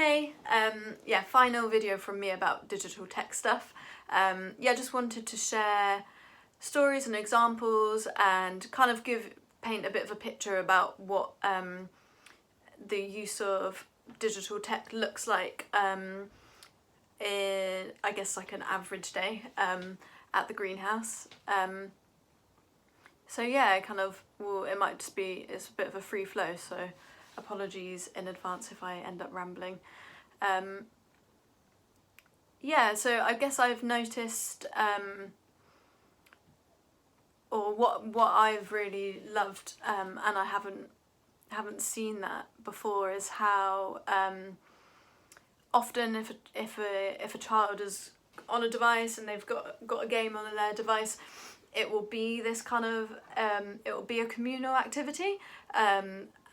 Hey, yeah, final video from me about digital tech stuff. Yeah, just wanted to share stories and examples and kind of paint a bit of a picture about what the use of digital tech looks like in, I guess, like an average day at the greenhouse. So yeah, kind of, well, it might just be, it's a bit of a free flow, so apologies in advance if I end up rambling. Yeah, so I guess I've noticed, or what I've really loved, and I haven't seen that before, is how often if a child is on a device and they've got a game on their device, it will be this kind of it will be a communal activity,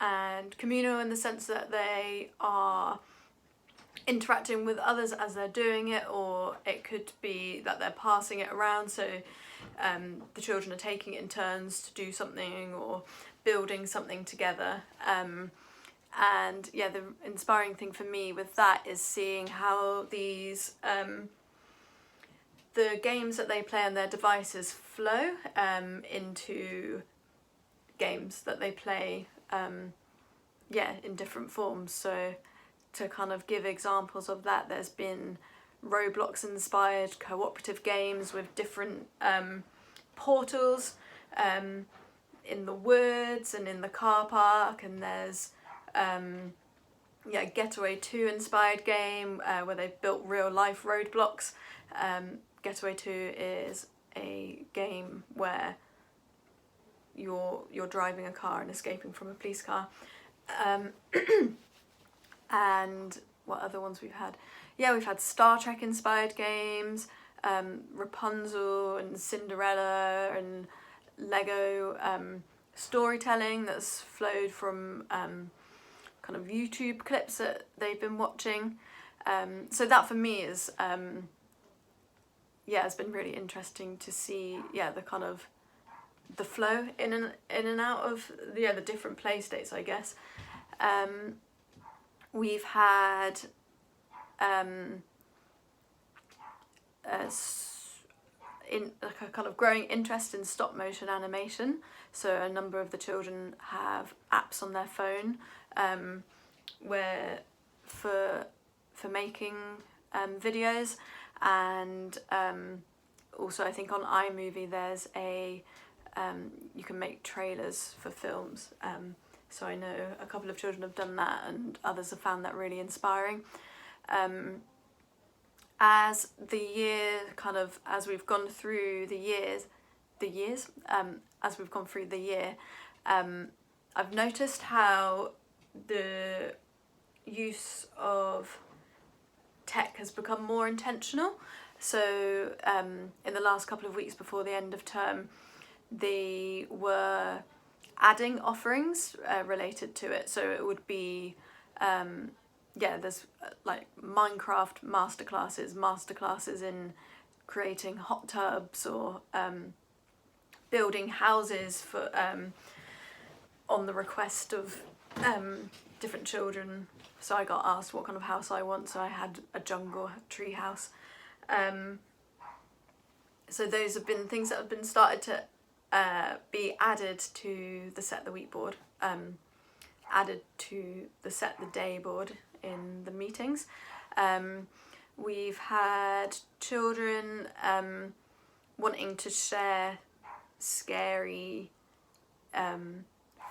and communal in the sense that they are interacting with others as they're doing it, or it could be that they're passing it around, so the children are taking it in turns to do something or building something together. And yeah, the inspiring thing for me with that is seeing how these the games that they play on their devices flow into games that they play yeah, in different forms. So to kind of give examples of that, there's been Roblox inspired cooperative games with different portals in the woods and in the car park, and there's yeah, Getaway 2 inspired game where they've built real life roadblocks. Getaway 2 is a game where you're driving a car and escaping from a police car. And what other ones we've had? Yeah, we've had Star Trek inspired games, Rapunzel and Cinderella, and Lego storytelling that's flowed from kind of YouTube clips that they've been watching. So that for me is yeah, it's been really interesting to see, yeah, the kind of the flow in and out of the different play states, I guess. We've had in like a kind of growing interest in stop motion animation. So a number of the children have apps on their phone where for making videos, and also I think on iMovie there's a you can make trailers for films. So I know a couple of children have done that, and others have found that really inspiring. As the year kind of, as we've gone through the years, as we've gone through the year, I've noticed how the use of tech has become more intentional. So in the last couple of weeks before the end of term, they were adding offerings related to it. So it would be yeah, there's like Minecraft masterclasses in creating hot tubs, or building houses for on the request of different children. So I got asked what kind of house I want, so I had a jungle tree house. So those have been things that have been started to be added to the Set the Week board, added to the Set the Day board in the meetings. We've had children wanting to share scary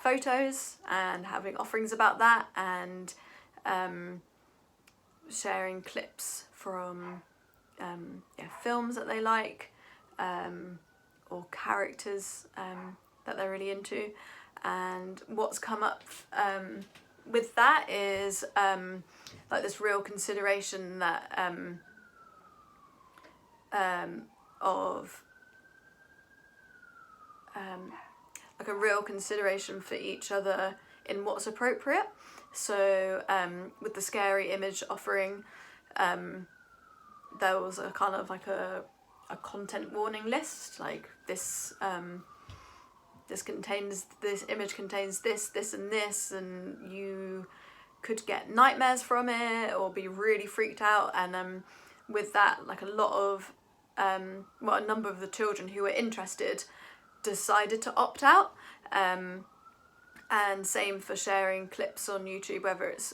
photos and having offerings about that, and sharing clips from films that they like, or characters that they're really into. And what's come up with that is like this real consideration that of like a real consideration for each other in what's appropriate. So with the scary image offering, there was a kind of like a content warning list, like this this image contains this and this, and you could get nightmares from it or be really freaked out. And with that, like a lot of a number of the children who were interested decided to opt out. And same for sharing clips on YouTube, whether it's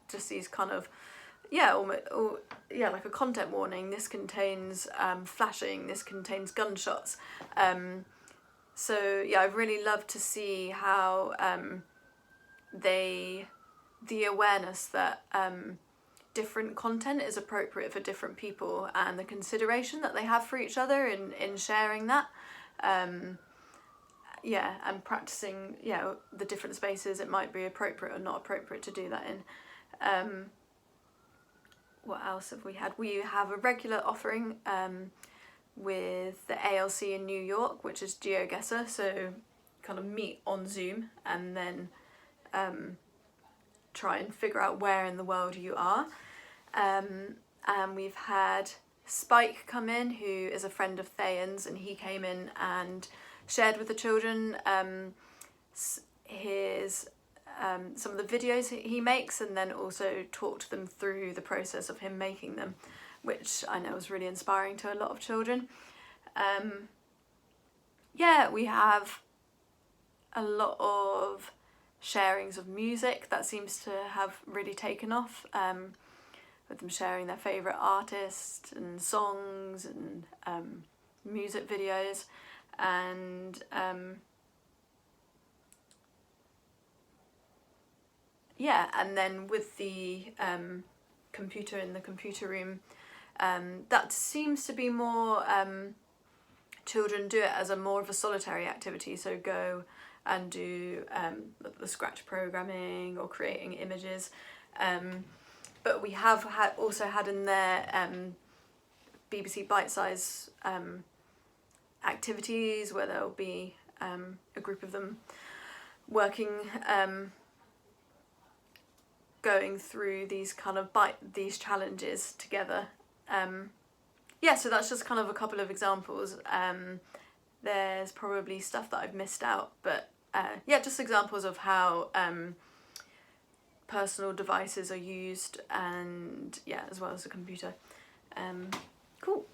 just these kind of like a content warning. This contains flashing. This contains gunshots. So yeah, I really love to see how the awareness that different content is appropriate for different people, and the consideration that they have for each other in sharing that. And practicing, the different spaces it might be appropriate or not appropriate to do that in. What else have we had? We have a regular offering with the ALC in New York, which is GeoGuessr, so kind of meet on Zoom and then try and figure out where in the world you are. And we've had Spike come in, who is a friend of Thayan's, and he came in and shared with the children his some of the videos he makes, and then also talked them through the process of him making them, which I know was really inspiring to a lot of children. We have a lot of sharings of music that seems to have really taken off, with them sharing their favourite artists and songs and music videos. And and then with the computer in the computer room, that seems to be more children do it as a more of a solitary activity, so go and do the scratch programming or creating images, but we have also had in there BBC Bite-Size activities where there'll be a group of them working, going through these kind of these challenges together. So that's just kind of a couple of examples. There's probably stuff that I've missed out, but just examples of how personal devices are used, and as well as the computer. Cool.